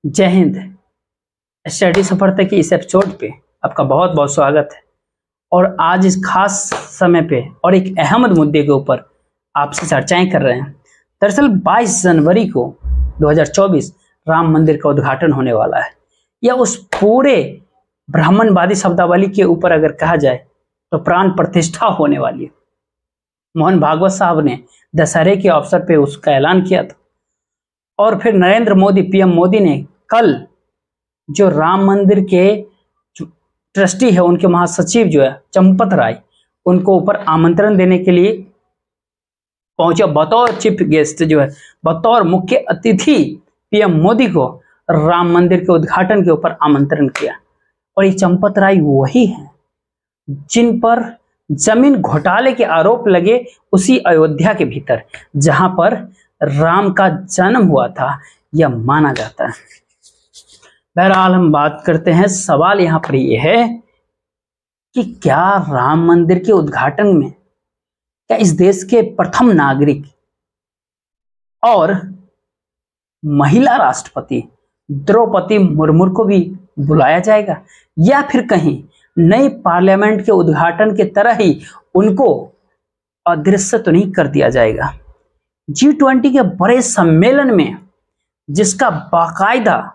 जय हिंद। स्टडी सफर तक की इस एपिसोड पे आपका बहुत बहुत स्वागत है। और आज इस खास समय पे और एक अहम मुद्दे के ऊपर आपसे चर्चाएं कर रहे हैं। दरअसल 22 जनवरी को 2024 राम मंदिर का उद्घाटन होने वाला है। या उस पूरे ब्राह्मणवादी शब्दावली के ऊपर अगर कहा जाए तो प्राण प्रतिष्ठा होने वाली है। मोहन भागवत साहब ने दशहरे के अवसर पे उसका ऐलान किया था। और फिर नरेंद्र मोदी, पीएम मोदी ने कल जो राम मंदिर के ट्रस्टी है, उनके महासचिव जो है चंपत राय, उनको ऊपर आमंत्रण देने के लिए पहुंचे। बतौर चीफ गेस्ट जो है, बतौर मुख्य अतिथि पीएम मोदी को राम मंदिर के उद्घाटन के ऊपर आमंत्रण किया। और ये चंपत राय वही है जिन पर जमीन घोटाले के आरोप लगे उसी अयोध्या के भीतर, जहां पर राम का जन्म हुआ था, यह माना जाता है। बहरहाल हम बात करते हैं। सवाल यहां पर यह है कि क्या राम मंदिर के उद्घाटन में क्या इस देश के प्रथम नागरिक और महिला राष्ट्रपति द्रौपदी मुर्मू को भी बुलाया जाएगा, या फिर कहीं नई पार्लियामेंट के उद्घाटन के तरह ही उनको अदृश्य तो नहीं कर दिया जाएगा। G20 के बड़े सम्मेलन में जिसका बाकायदा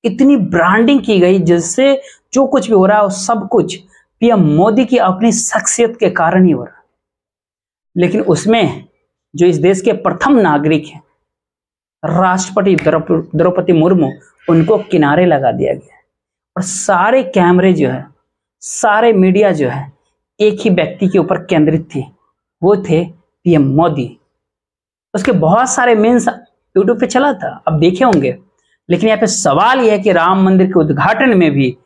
इतनी ब्रांडिंग की गई, जिससे जो कुछ भी हो रहा है सब कुछ पीएम मोदी की अपनी शख्सियत के कारण ही हो रहा है। लेकिन उसमें जो इस देश के प्रथम नागरिक हैं, राष्ट्रपति द्रौपदी मुर्मू, उनको किनारे लगा दिया गया और सारे कैमरे जो है, सारे मीडिया जो है एक ही व्यक्ति के ऊपर केंद्रित थी, वो थे पीएम मोदी। उसके बहुत सारे मीम्स यूट्यूब पे चला था, अब देखे होंगे। लेकिन यहाँ पे सवाल यह है कि राम मंदिर के उद्घाटन में भी,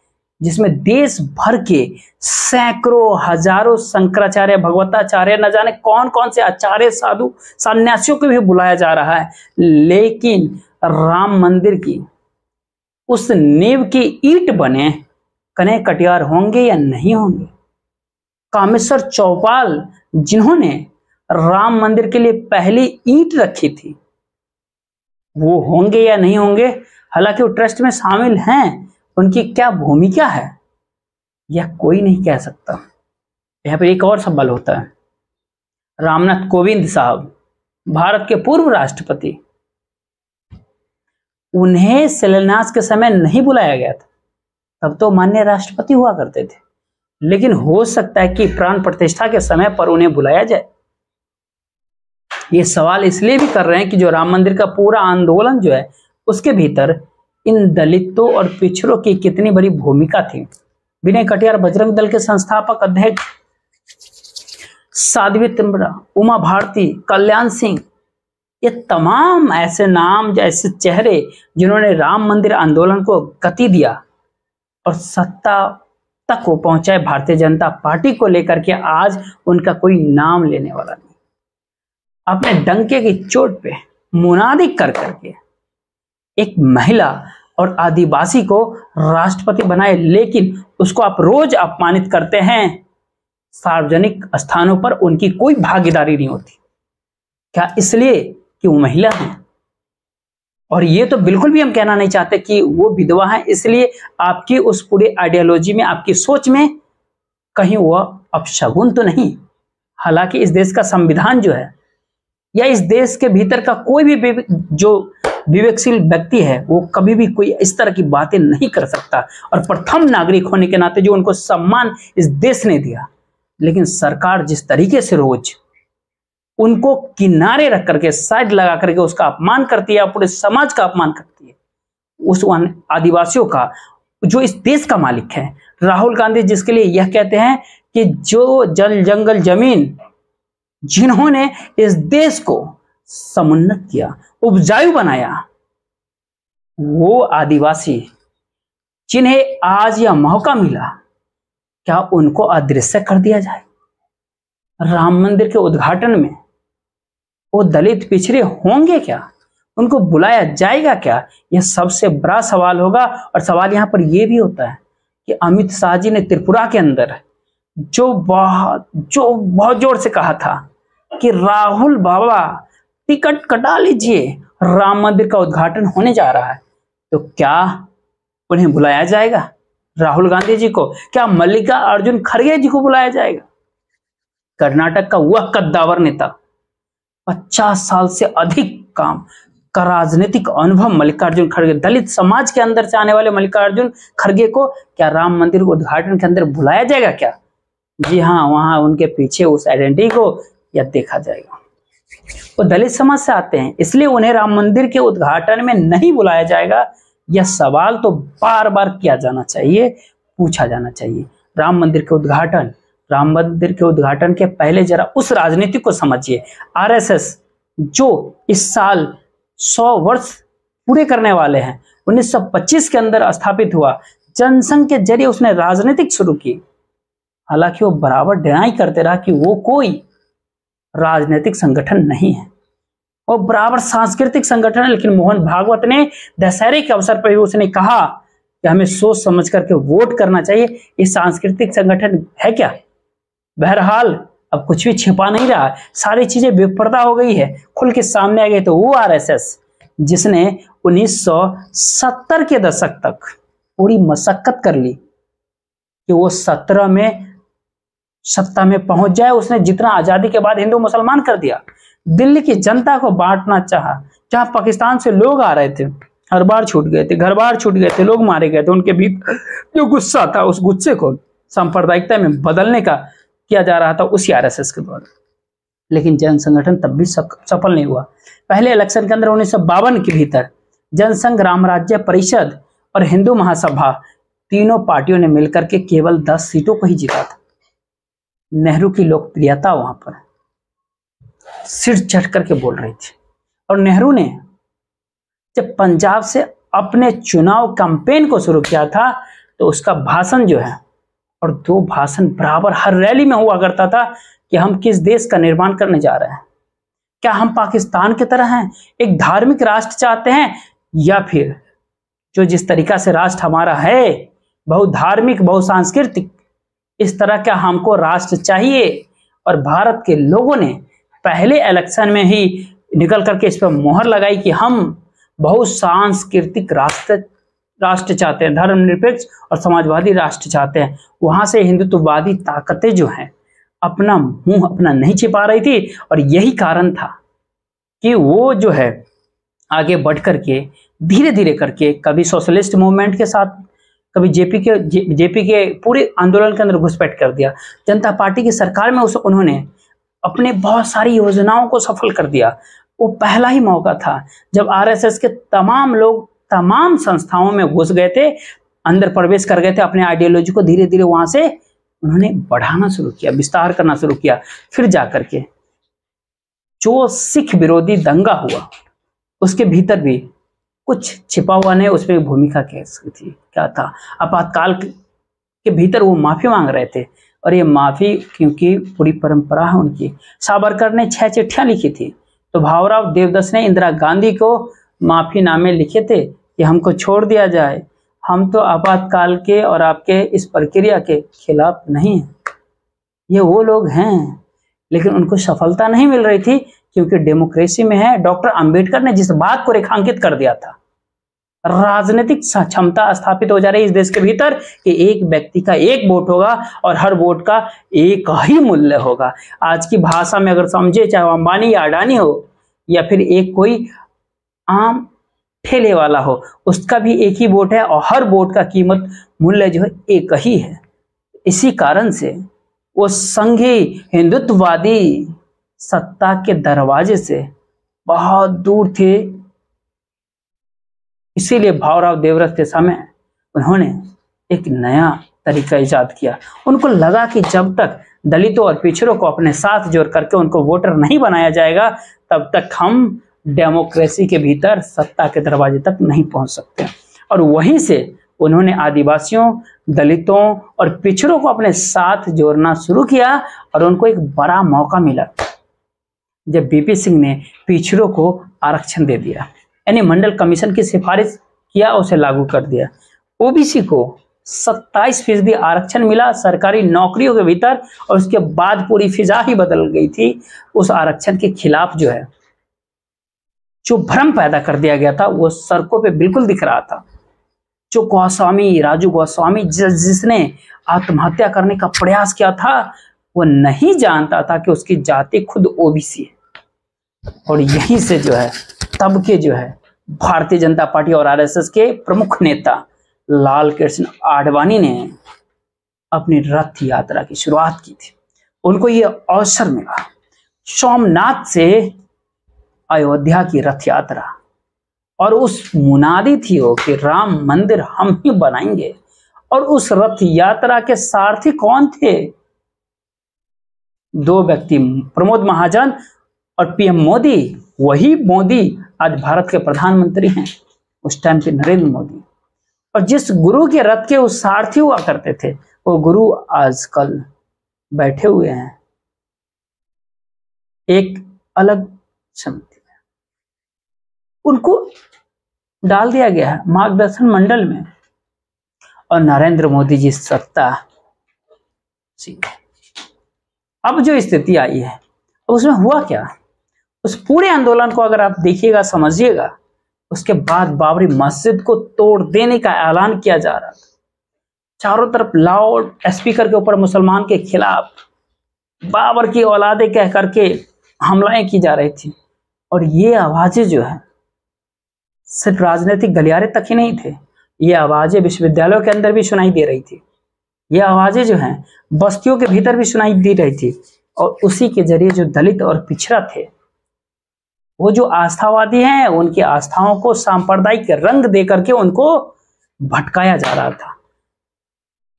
जिसमें देश भर के सैकड़ों हजारों शंकराचार्य, भगवताचार्य, न जाने कौन कौन से आचार्य, साधु, सन्यासियों को भी बुलाया जा रहा है, लेकिन राम मंदिर की उस नींव की ईंट बने कन्हैया कटियार होंगे या नहीं होंगे? कामेश्वर चौपाल जिन्होंने राम मंदिर के लिए पहली ईंट रखी थी, वो होंगे या नहीं होंगे? हालांकि वो ट्रस्ट में शामिल हैं, उनकी क्या भूमिका है यह कोई नहीं कह सकता। यहाँ पर एक और सवाल होता है। रामनाथ कोविंद साहब, भारत के पूर्व राष्ट्रपति, उन्हें शिलान्यास के समय नहीं बुलाया गया था, तब तो माननीय राष्ट्रपति हुआ करते थे। लेकिन हो सकता है कि प्राण प्रतिष्ठा के समय पर उन्हें बुलाया जाए। ये सवाल इसलिए भी कर रहे हैं कि जो राम मंदिर का पूरा आंदोलन जो है, उसके भीतर इन दलितों और पिछड़ों की कितनी बड़ी भूमिका थी। विनय कटियार बजरंग दल के संस्थापक अध्यक्ष, साध्वी तिम्बरा, उमा भारती, कल्याण सिंह, ये तमाम ऐसे नाम, जैसे चेहरे जिन्होंने राम मंदिर आंदोलन को गति दिया और सत्ता तक वो पहुंचाए भारतीय जनता पार्टी को लेकर के, आज उनका कोई नाम लेने वाला नहीं। अपने डंके की चोट पे मुनादी कर करके एक महिला और आदिवासी को राष्ट्रपति बनाए, लेकिन उसको आप रोज अपमानित करते हैं। सार्वजनिक स्थानों पर उनकी कोई भागीदारी नहीं होती। क्या इसलिए कि वो महिला हैं? और ये तो बिल्कुल भी हम कहना नहीं चाहते कि वो विधवा हैं, इसलिए आपकी उस पूरी आइडियोलॉजी में, आपकी सोच में कहीं वो अपशगुन तो नहीं। हालांकि इस देश का संविधान जो है, या इस देश के भीतर का कोई भी जो विवेकशील व्यक्ति है, वो कभी भी कोई इस तरह की बातें नहीं कर सकता। और प्रथम नागरिक होने के नाते जो उनको सम्मान इस देश ने दिया, लेकिन सरकार जिस तरीके से रोज उनको किनारे रख करके, साइड लगा करके उसका अपमान करती है, पूरे समाज का अपमान करती है, उस आदिवासियों का जो इस देश का मालिक है। राहुल गांधी जिसके लिए यह कहते हैं कि जो जल जंगल जमीन जिन्होंने इस देश को समुन्नत किया, उपजाऊ बनाया, वो आदिवासी जिन्हें आज यह मौका मिला, क्या उनको अदृश्य कर दिया जाए? राम मंदिर के उद्घाटन में वो दलित पिछड़े होंगे क्या? उनको बुलाया जाएगा क्या? यह सबसे बड़ा सवाल होगा। और सवाल यहां पर यह भी होता है कि अमित शाह जी ने त्रिपुरा के अंदर जो बहुत जोर से कहा था कि राहुल बाबा टिकट कटा लीजिए, राम मंदिर का उद्घाटन होने जा रहा है, तो क्या उन्हें बुलाया जाएगा? राहुल गांधी जी को? क्या मल्लिकार्जुन खड़गे जी को बुलाया जाएगा? कर्नाटक का वह कद्दावर नेता, 50 साल से अधिक काम का राजनीतिक अनुभव मल्लिकार्जुन खड़गे, दलित समाज के अंदर से आने वाले मल्लिकार्जुन खड़गे को क्या राम मंदिर उद्घाटन के अंदर बुलाया जाएगा क्या? जी हाँ, वहां उनके पीछे उस आइडेंटिटी को या देखा जाएगा। वो दलित समाज से आते हैं, इसलिए उन्हें राम मंदिर के उद्घाटन में नहीं बुलाया जाएगा। यह सवाल तो बार बार किया जाना चाहिए, पूछा जाना चाहिए। राम मंदिर के उद्घाटन के पहले जरा उस राजनीति को समझिए। आरएसएस जो इस साल 100 वर्ष पूरे करने वाले हैं, 1925 के अंदर स्थापित हुआ, जनसंघ के जरिए उसने राजनीतिक शुरू की। हालांकि वो बराबर डिनाई करते रहा कि वो कोई राजनीतिक संगठन नहीं है, वो बराबर सांस्कृतिक संगठन है। लेकिन मोहन भागवत ने दशहरे के अवसर पर भी उसने कहा कि हमें सोच समझ करके वोट करना चाहिए। ये सांस्कृतिक संगठन है क्या? बहरहाल अब कुछ भी छिपा नहीं रहा, सारी चीजें बेपर्दा हो गई है, खुल के सामने आ गई। तो वो आरएसएस जिसने 1970 के दशक तक पूरी मशक्कत कर ली कि वो 17 में सत्ता में पहुंच जाए, उसने जितना आजादी के बाद हिंदू मुसलमान कर दिया, दिल्ली की जनता को बांटना चाहा। जहां पाकिस्तान से लोग आ रहे थे, हर बार छूट गए थे, घर बार छूट गए थे, लोग मारे गए थे, उनके भीतर जो गुस्सा था उस गुस्से को सांप्रदायिकता में बदलने का किया जा रहा था उसी आरएसएस के द्वारा। लेकिन जन संगठन तब भी सफल नहीं हुआ। पहले इलेक्शन के अंदर 1952 के भीतर जनसंघ, राम राज्य परिषद और हिंदू महासभा तीनों पार्टियों ने मिलकर के केवल 10 सीटों को ही जीता था। नेहरू की लोकप्रियता वहां पर सिर चढ़ करके बोल रही थी। और नेहरू ने जब पंजाब से अपने चुनाव कैंपेन को शुरू किया था तो उसका भाषण जो है, और 2 भाषण बराबर हर रैली में हुआ करता था कि हम किस देश का निर्माण करने जा रहे हैं। क्या हम पाकिस्तान की तरह हैं, एक धार्मिक राष्ट्र चाहते हैं, या फिर जो जिस तरीका से राष्ट्र हमारा है, बहुधार्मिक बहुसांस्कृतिक, इस तरह का हमको राष्ट्र चाहिए। और भारत के लोगों ने पहले इलेक्शन में ही निकल करके इस पर मोहर लगाई कि हम बहुसांस्कृतिक राष्ट्र चाहते हैं, धर्मनिरपेक्ष और समाजवादी राष्ट्र चाहते हैं। वहां से हिंदुत्ववादी ताकतें जो हैं अपना मुंह अपना नहीं छिपा रही थी। और यही कारण था कि वो जो है आगे बढ़ करके धीरे धीरे करके कभी सोशलिस्ट मूवमेंट के साथ, कभी जेपी के पूरे आंदोलन के अंदर घुसपैठ कर दिया। जनता पार्टी की सरकार में उन्होंने अपने बहुत सारी योजनाओं को सफल कर दिया। वो पहला ही मौका था जब आरएसएस के तमाम लोग तमाम संस्थाओं में घुस गए थे, अंदर प्रवेश कर गए थे। अपने आइडियोलॉजी को धीरे धीरे वहां से उन्होंने बढ़ाना शुरू किया, विस्तार करना शुरू किया। फिर जाकर के जो सिख विरोधी दंगा हुआ उसके भीतर भी कुछ छिपा हुआ नहीं, उसमें भूमिका कैसी थी, क्या था। आपातकाल के भीतर वो माफी मांग रहे थे, और ये माफी क्योंकि पूरी परंपरा है उनकी। सावरकर ने 6 चिट्ठियां लिखी थी, तो भावराव देवदास ने इंदिरा गांधी को माफीनामे लिखे थे कि हमको छोड़ दिया जाए, हम तो आपातकाल के और आपके इस प्रक्रिया के खिलाफ नहीं है। ये वो लोग हैं, लेकिन उनको सफलता नहीं मिल रही थी क्योंकि डेमोक्रेसी में है। डॉक्टर अंबेडकर ने जिस बात को रेखांकित कर दिया था, राजनीतिक क्षमता स्थापित हो जा रही है इस देश के भीतर कि एक व्यक्ति का एक वोट होगा और हर वोट का एक ही मूल्य होगा। आज की भाषा में अगर समझे, चाहे अंबानी या अडानी हो या फिर एक कोई आम ठेले वाला हो, उसका भी एक ही वोट है और हर वोट का कीमत मूल्य जो है एक ही है। इसी कारण से वो संघी हिंदुत्ववादी सत्ता के दरवाजे से बहुत दूर थे। इसीलिए भावराव देवदास के समय उन्होंने एक नया तरीका इजाद किया। उनको लगा कि जब तक दलितों और पिछड़ों को अपने साथ जोड़ करके उनको वोटर नहीं बनाया जाएगा, तब तक हम डेमोक्रेसी के भीतर सत्ता के दरवाजे तक नहीं पहुंच सकते। और वहीं से उन्होंने आदिवासियों, दलितों और पिछड़ों को अपने साथ जोड़ना शुरू किया। और उनको एक बड़ा मौका मिला जब बीपी सिंह ने पिछड़ों को आरक्षण दे दिया, यानी मंडल कमीशन की सिफारिश किया, उसे लागू कर दिया। ओबीसी को 27% आरक्षण मिला सरकारी नौकरियों के भीतर, और उसके बाद पूरी फिजा ही बदल गई थी। उस आरक्षण के खिलाफ जो है जो भ्रम पैदा कर दिया गया था वो सड़कों पे बिल्कुल दिख रहा था। जो गोस्वामी, राजू गोस्वामी जिसने आत्महत्या करने का प्रयास किया था, वो नहीं जानता था कि उसकी जाति खुद ओबीसी है। और यहीं से जो है तब के जो है भारतीय जनता पार्टी और आरएसएस के प्रमुख नेता लाल कृष्ण आडवाणी ने अपनी रथ यात्रा की शुरुआत की थी। उनको ये अवसर मिला सोमनाथ से अयोध्या की रथ यात्रा, और उस मुनादी थी वो कि राम मंदिर हम ही बनाएंगे। और उस रथ यात्रा के सारथी कौन थे? दो व्यक्ति, प्रमोद महाजन और पीएम मोदी। वही मोदी आज भारत के प्रधानमंत्री हैं, उस टाइम पे नरेंद्र मोदी। और जिस गुरु के रथ के उस सारथी हुआ करते थे, वो गुरु आजकल बैठे हुए हैं एक अलग समिति में। उनको डाल दिया गया है मार्गदर्शन मंडल में। और नरेंद्र मोदी जी सत्ता, अब जो स्थिति आई है उसमें हुआ क्या? उस पूरे आंदोलन को अगर आप देखिएगा, समझिएगा, उसके बाद बाबरी मस्जिद को तोड़ देने का ऐलान किया जा रहा था। चारों तरफ लाउड स्पीकर के ऊपर मुसलमान के खिलाफ बाबर की औलादे कह करके हमलाएं की जा रही थी। और ये आवाजें जो है सिर्फ राजनीतिक गलियारे तक ही नहीं थे, ये आवाजें विश्वविद्यालयों के अंदर भी सुनाई दे रही थी। ये आवाजें जो हैं बस्तियों के भीतर भी सुनाई दे रही थी। और उसी के जरिए जो दलित और पिछड़ा थे, वो जो आस्थावादी हैं, उनकी आस्थाओं को सांप्रदायिक रंग दे करके उनको भटकाया जा रहा था।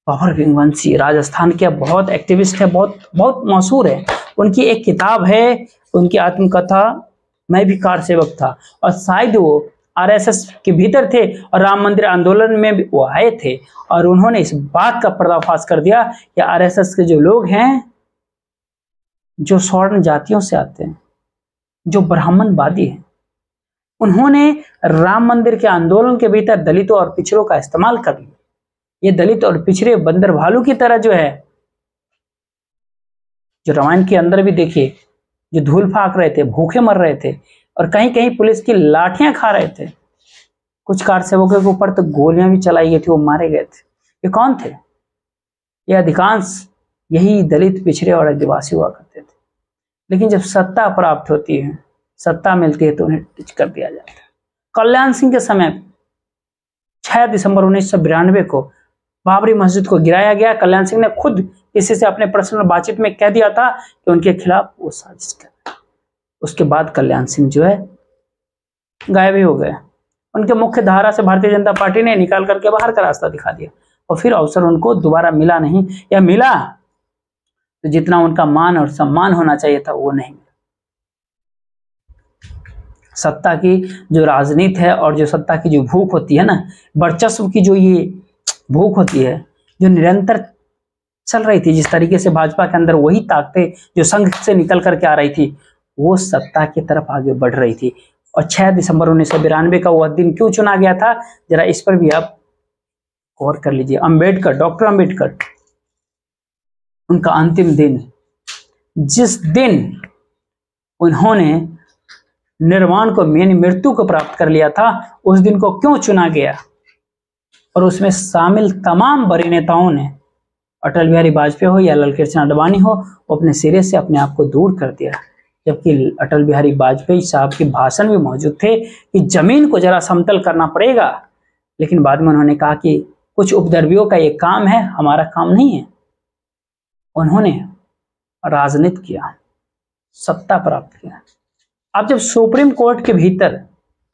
बाबर विंगवंशी राजस्थान के बहुत एक्टिविस्ट है, बहुत मशहूर है। उनकी एक किताब है, उनकी आत्मकथा, मैं भी कार सेवक था। और शायद वो आरएसएस के भीतर थे और राम मंदिर आंदोलन में भी वो आए थे। और उन्होंने इस बात का पर्दाफाश कर दिया कि आरएसएस के जो लोग हैं, जो स्वर्ण जातियों से आते हैं, जो ब्राह्मणवादी हैं, उन्होंने राम मंदिर के आंदोलन के भीतर दलितों और पिछड़ों का इस्तेमाल कर लिया। ये दलित और पिछड़े बंदर भालू की तरह जो है, जो रामायण के अंदर भी देखिए, जो धूल फाक रहे थे, भूखे मर रहे थे, और कहीं कहीं पुलिस की लाठियां खा रहे थे। कुछ कार सेवकों के ऊपर तो गोलियां भी चलाई गई थी, वो मारे गए थे। ये कौन थे? ये अधिकांश यही दलित, पिछड़े और आदिवासी हुआ करते थे। लेकिन जब सत्ता प्राप्त होती है, सत्ता मिलती है, तो उन्हें टिच कर दिया जाता है। कल्याण सिंह के समय 6 दिसंबर 1992 को बाबरी मस्जिद को गिराया गया। कल्याण सिंह ने खुद किसी से अपने पर्सनल बातचीत में कह दिया था कि उनके खिलाफ वो साजिश कर रहे हैं। उसके बाद कल्याण सिंह जो है गायब ही हो गए। उनके मुख्य धारा से भारतीय जनता पार्टी ने निकाल करके बाहर का रास्ता दिखा दिया। और फिर अवसर उनको दोबारा मिला नहीं, या मिला तो जितना उनका मान और सम्मान होना चाहिए था वो नहीं मिला। सत्ता की जो राजनीति है और जो सत्ता की जो भूख होती है ना, वर्चस्व की जो ये भूख होती है, जो निरंतर चल रही थी, जिस तरीके से भाजपा के अंदर वही ताकतें जो संघ से निकल करके आ रही थी, वो सत्ता की तरफ आगे बढ़ रही थी। और 6 दिसंबर 1992 का वह दिन क्यों चुना गया था, जरा इस पर भी आप गौर कर लीजिए। अंबेडकर, डॉक्टर अंबेडकर, उनका अंतिम दिन, जिस दिन उन्होंने निर्वाण को, यानी मृत्यु को प्राप्त कर लिया था, उस दिन को क्यों चुना गया? और उसमें शामिल तमाम बड़े नेताओं ने, अटल बिहारी वाजपेयी हो या लाल कृष्ण आडवाणी हो, वो अपने सिरे से अपने आप को दूर कर दिया। जबकि अटल बिहारी वाजपेयी साहब के भाषण भी मौजूद थे कि जमीन को जरा समतल करना पड़ेगा। लेकिन बाद में उन्होंने कहा कि कुछ उपद्रवियों का ये काम है, हमारा काम नहीं है। उन्होंने राजनीति किया, सत्ता प्राप्त किया। अब जब सुप्रीम कोर्ट के भीतर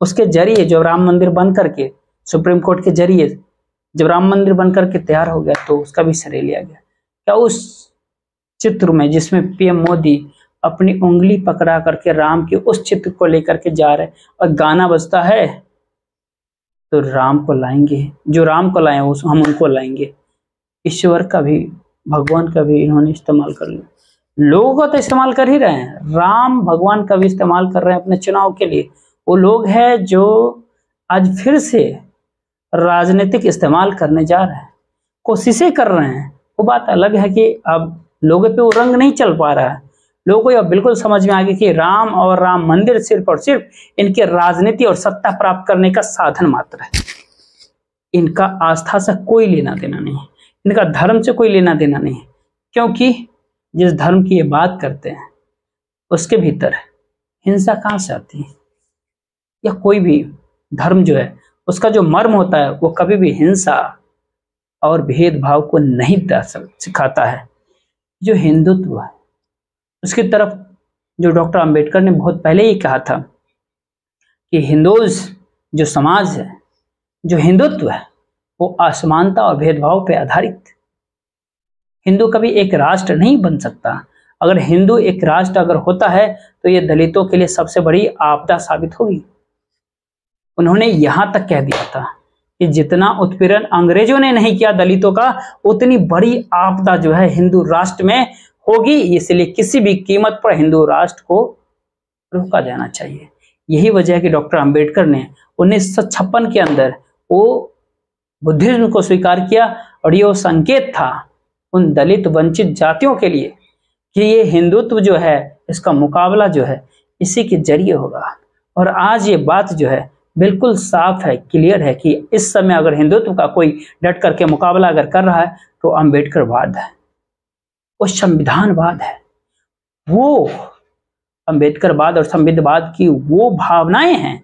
उसके जरिए जो राम मंदिर बन करके, सुप्रीम कोर्ट के जरिए जब राम मंदिर बन करके तैयार हो गया, तो उसका भी श्रेय लिया गया। क्या उस चित्र में जिसमें पीएम मोदी अपनी उंगली पकड़ा करके राम के उस चित्र को लेकर के जा रहे और गाना बजता है, तो राम को लाएंगे, जो राम को लाए उस हम उनको लाएंगे। ईश्वर का भी, भगवान का भी इन्होंने इस्तेमाल कर लिया। लोगों को तो इस्तेमाल कर ही रहे हैं, राम भगवान का भी इस्तेमाल कर रहे हैं अपने चुनाव के लिए। वो लोग हैं जो आज फिर से राजनीतिक इस्तेमाल करने जा रहे हैं, कोशिशें कर रहे हैं। वो बात अलग है कि अब लोगों पे वो रंग नहीं चल पा रहा है, लोगों को यह बिल्कुल समझ में आ गया कि राम और राम मंदिर सिर्फ और सिर्फ इनके राजनीति और सत्ता प्राप्त करने का साधन मात्र है। इनका आस्था से कोई लेना देना नहीं है, इनका धर्म से कोई लेना देना नहीं है, क्योंकि जिस धर्म की ये बात करते हैं उसके भीतर हिंसा कहाँ से आती है? या कोई भी धर्म जो है उसका जो मर्म होता है वो कभी भी हिंसा और भेदभाव को नहीं सिखाता है। जो हिंदुत्व है उसकी तरफ जो डॉक्टर अंबेडकर ने बहुत पहले ही कहा था कि हिंदूज जो समाज है, जो हिंदुत्व है, वो असमानता और भेदभाव पे आधारित। हिंदू कभी एक राष्ट्र नहीं बन सकता। अगर हिंदू एक राष्ट्र अगर होता है तो ये दलितों के लिए सबसे बड़ी आपदा साबित होगी। उन्होंने यहां तक कह दिया था कि जितना उत्पीड़न अंग्रेजों ने नहीं किया दलितों का, उतनी बड़ी आपदा जो है हिंदू राष्ट्र में होगी। इसलिए किसी भी कीमत पर हिंदू राष्ट्र को रोका जाना चाहिए। यही वजह है कि डॉक्टर अंबेडकर ने 1956 के अंदर वो बुद्धिज्म को स्वीकार किया और ये वो संकेत था उन दलित वंचित जातियों के लिए कि ये हिंदुत्व जो है इसका मुकाबला जो है इसी के जरिए होगा। और आज ये बात जो है बिल्कुल साफ है, क्लियर है कि इस समय अगर हिंदुत्व का कोई डट करके मुकाबला अगर कर रहा है तो अंबेडकरवाद है, वो संविधानवाद है, वो अंबेडकरवाद और संविधानवाद की वो भावनाएं हैं,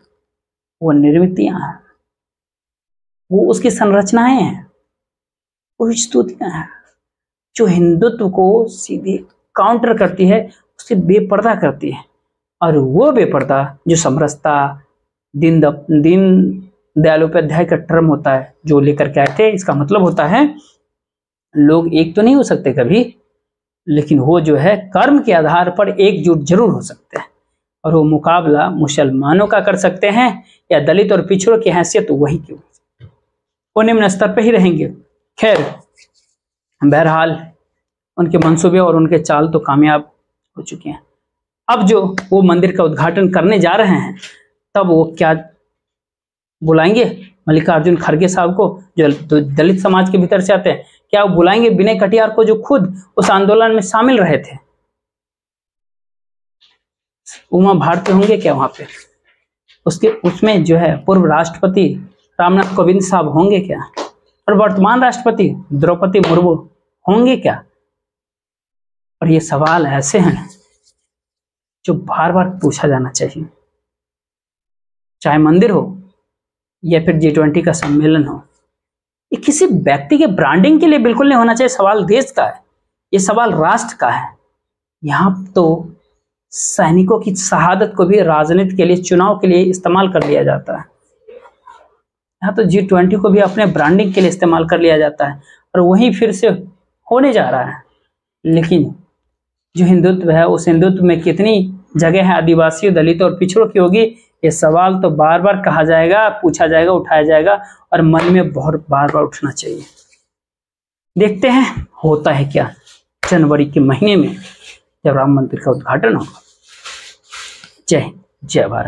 वो निर्मितियां हैं, वो उसकी संरचनाएं हैं, वो स्तुतियां हैं जो हिंदुत्व को सीधे काउंटर करती है, उससे बेपर्दा करती है। और वो बेपर्दा जो समरसता दीन दयाल उपाध्याय का टर्म होता है जो लेकर के आए थे, इसका मतलब होता है लोग एक तो नहीं हो सकते कभी, लेकिन वो जो है कर्म के आधार पर एकजुट जरूर हो सकते हैं। और वो मुकाबला मुसलमानों का कर सकते हैं या दलित और पिछड़ों की हैसियत वही क्यों, वो निम्न स्तर पर ही रहेंगे। खैर, बहरहाल उनके मंसूबे और उनके चाल तो कामयाब हो चुके हैं। अब जो वो मंदिर का उद्घाटन करने जा रहे हैं तब वो क्या बुलाएंगे मल्लिकार्जुन खड़गे साहब को जो दलित समाज के भीतर से आते हैं? क्या वो बुलाएंगे विनय कटियार को जो खुद उस आंदोलन में शामिल रहे थे? उमा भारती होंगे क्या वहां पे? उसमें जो है पूर्व राष्ट्रपति रामनाथ कोविंद साहब होंगे क्या? और वर्तमान राष्ट्रपति द्रौपदी मुर्मू होंगे क्या? और ये सवाल ऐसे हैं जो बार बार पूछा जाना चाहिए, चाहे मंदिर हो या फिर G20 का सम्मेलन हो। ये किसी व्यक्ति के ब्रांडिंग के लिए बिल्कुल नहीं होना चाहिए। सवाल देश का है, ये सवाल राष्ट्र का है। यहाँ तो सैनिकों की शहादत को भी राजनीति के लिए, चुनाव के लिए इस्तेमाल कर लिया जाता है। यहाँ तो G20 को भी अपने ब्रांडिंग के लिए इस्तेमाल कर लिया जाता है और वही फिर से होने जा रहा है। लेकिन जो हिंदुत्व है उस हिंदुत्व में कितनी जगह है आदिवासियों, दलितों और पिछड़ों की होगी? ये सवाल तो बार बार कहा जाएगा, पूछा जाएगा, उठाया जाएगा और मन में बहुत बार बार उठना चाहिए। देखते हैं होता है क्या जनवरी के महीने में जब राम मंदिर का उद्घाटन होगा। जय भारत।